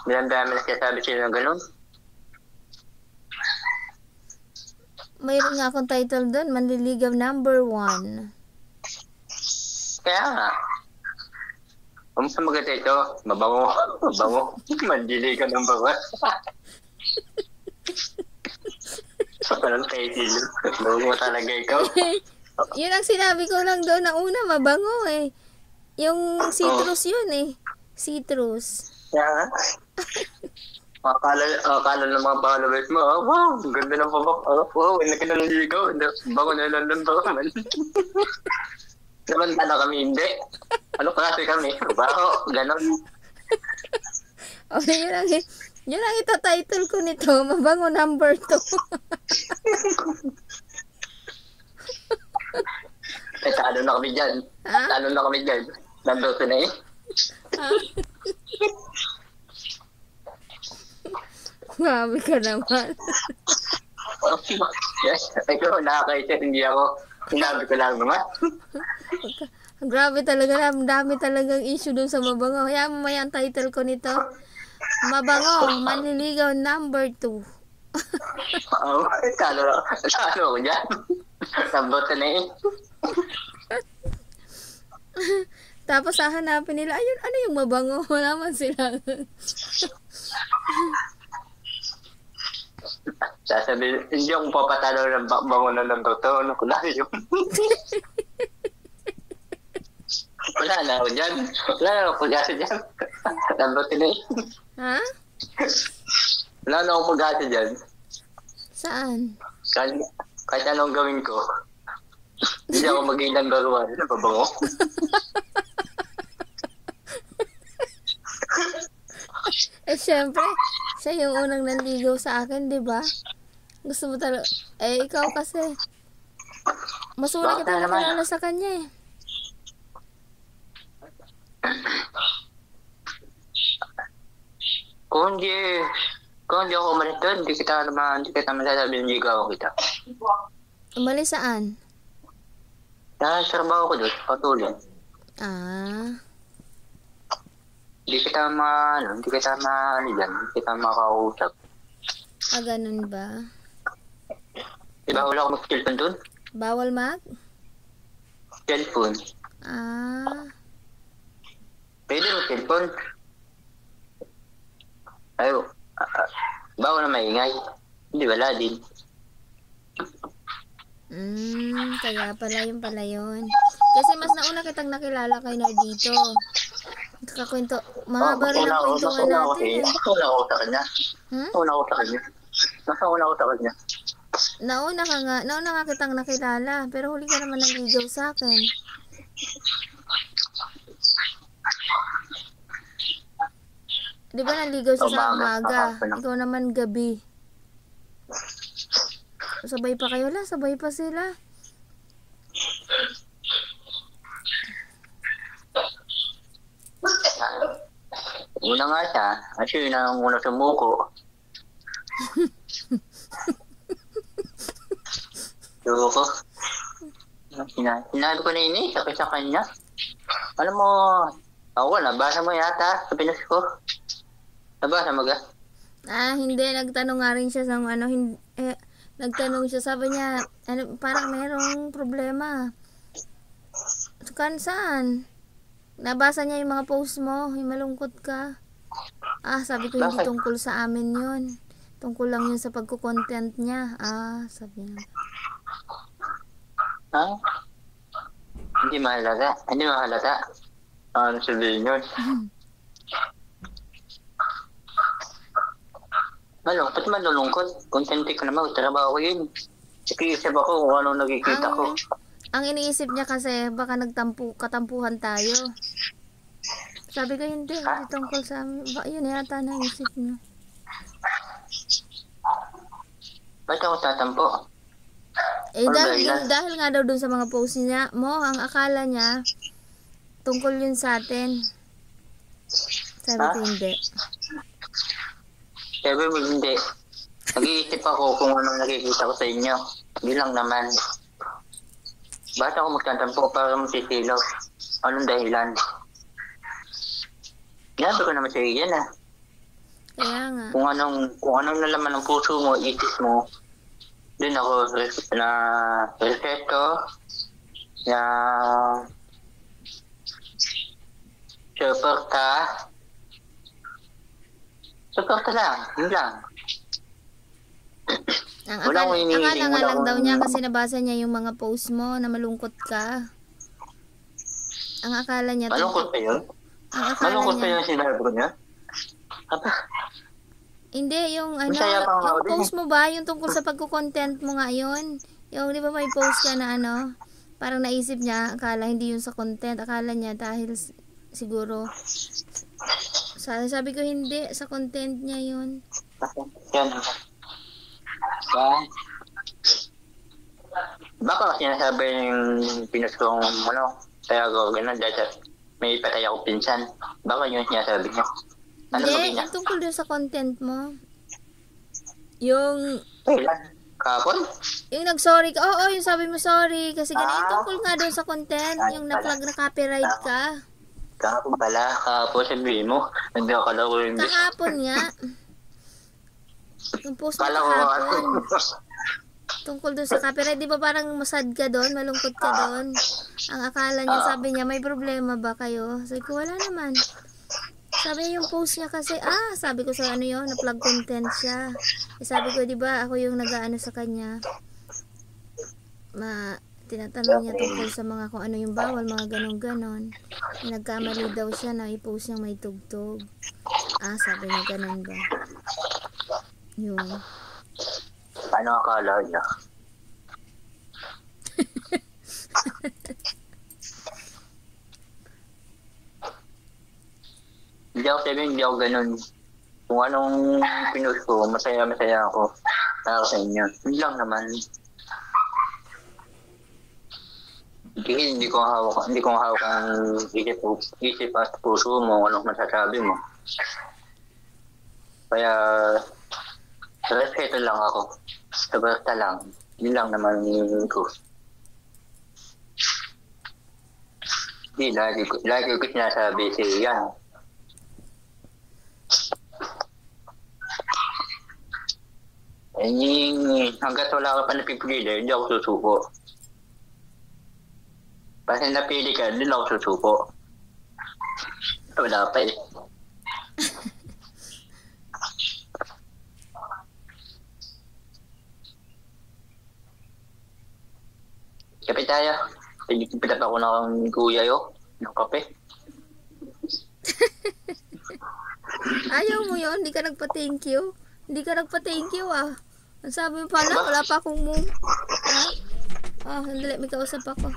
Dami nagsasabi sila ng ganun. Mayroon nga akong title doon, Manliligaw number 1. Kaya nga. Kamusta maganda ito? Mabango. Mabango. Mandili ka ng bawa. So, parang title. Mabango talaga ikaw. Yun ang sinabi ko lang doon na una, mabango eh. Yung citrus yun eh. Citrus. Kaya nga. Akala ng mga followers mo, oh, wow, ganda ng pabak. Oh, wow, hindi ka naliligaw. Bango na lang ng bawa man. Naman ano kami, hindi. Ano klase kami? Baho, ganon. O, yun ang ita-title ko nito, Mabango number 2. Talo na kami dyan. Ha? Talo na kami dyan. Nandito na eh. Grabe ka naman. Yes, ikaw nakakaisip, hindi ako. Sinabi ko lang naman. Grabe talaga, dami talagang issue dun sa Mabango. Kaya mamaya ang title ko nito, Mabango, Manliligaw number 2. Oo, talo ko dyan. Nandito na eh. Tapos hahanapin nila, ayun, ano yung Mabango? Wala man sila. Sasabi, hindi akong papatalo ng bango na ng totoo. Ano ko lang yun? Wala na ako dyan. Wala na ako pag-asa dyan. Nandito na eh. Ha? Wala na akong pag-asa dyan. Saan? Kahit anong gawin ko, hindi ako maging number 1. Ano ba bango? Eh, syempre, siya yung unang nanligaw sa akin, di ba? Gusto mo talaga, eh, ikaw kasi, mas una Bakit kita naman? nakilala sa kanya eh. Kung hindi ako umalis doon, hindi kita masasabi ng ligaw kita. Umalis saan? Dahil sa trabaho ko doon, patuloy. Ah, Hindi kita makausap. ganun ba? Diba wala akong cellphone doon? Bawal mag? Cellphone. Ah, Pwede mo cellphone. Ayo, bawal na maingay. Hindi wala din. kaya pala yun. Kasi mas nauna kitang nakilala kay Nardito. Kakakwento, mahaba rin ang kwentuhan natin. Nauna ako sa kanya. Hmm? Nauna ako sa kanya. Nauna nga kitang nakilala, pero huli ka naman nanligaw sa akin. Di ba nanligaw siya sa umaga? Ikaw naman gabi. Sabay pa kayo la, sabay pa sila. Una nga siya, kasi yun ang una sumuko. Sumuko. Sinabi ko na ini, sabi sa kanya. Alam mo, ako nabasa mo yata sa Pinas ko. Nabasa mo ga? Hindi, nagtanong nga rin siya sa nagtanong siya, sabi niya, parang merong problema. Saan? Nabasa niya yung mga post mo, yung malungkot ka. Sabi ko, hindi tungkol sa amin yun. Tungkol lang yun sa pagkukontent niya. Sabi niya. Ha? Hindi mahalata. Ano sabihin yun? Malulungkot. Kontente ko naman, trabaho ko yun. Nakiisip ako kung anong nakikita ko. Ang iniisip niya kasi, baka katampuhan tayo. Sabi ko, hindi tungkol sa amin. Yun yata naisip niya. Ba't ako tatampo? Dahil nga daw dun sa mga post niya mo, ang akala niya, tungkol yun sa atin. Sabi ko, hindi. Sabi mo, hindi. Nag-iisip ako kung anong nakikita ko sa inyo. Hindi lang naman. Bakit ako magtatampo para masisilaw? Anong dahilan? Gabi ko naman sa iyo yan Kaya nga. Kung anong nalaman ng puso mo, itis mo, dun ako na respeto, na suporta lang, yun lang. Akala nga lang daw niya kasi nabasa niya yung mga post mo na malungkot ka. Ang akala niya... Malungkot pa yun? Malungkot pa yun sinabi ko niya? Aba? Hindi, yung yung post mo ba, yung tungkol sa pagko-content mo nga yun? Yung di ba may post ka na parang naisip niya, akala hindi yun sa content, akala niya dahil siguro... Sabi ko hindi, sa content niya yun. Yan. Baka sinasabi yung pinost kong kaya ko gano'n dahil may patay ako pinsan. Baka yun sinasabi niya. Hindi, yung tungkol doon sa content mo. Yung... Kapon? Yung nag-sorry ka. Oo, yung sabi mo sorry. Kasi yung tungkol nga doon sa content. Yung na-flag na copyright ka. Kahapon pala. Kahapon sabihin mo. Hindi ako kalaro yung... Kahapon nga. Yung post mo kahapon. Tungkol doon sa copyright. Di ba parang masad ka doon? Malungkot ka doon? Ang akala niya, sabi niya, may problema ba kayo? Sabi ko, wala naman. Sabi niya yung post niya kasi, sabi ko sa na-plug content siya. Sabi ko, di ba, ako yung nag-aano sa kanya. Tinatanong niya tungkol sa mga kung ano yung bawal, mga ganon-ganon. Nagkamali daw siya na i-post niyang may tugtog. Sabi niya ganon ba? Yun. Ano akala niya? Hindi ako sabihin, hindi ako ganun. Kung anong pinost ko, masaya ako para sa inyo. Hindi lang naman. Hindi ko hawak ang isip at puso mo, anong masasabi mo. Kaya, respeto lang ako. Sabarta lang. Yun lang naman yung ko. Hindi, lagi ko sinasabi yan. Hanggat wala ka pa napipili, hindi ako susuko. Basta napili ka, hindi ako susuko. Wala pa eh. Kape tayo. Pinapit ako ng kuya ng kape. Ayaw mo yun? Hindi ka nagpa-thank you? Hindi ka nagpa-thank you Ang sabi mo pala, wala pa akong move. Sandali, may kausap ako.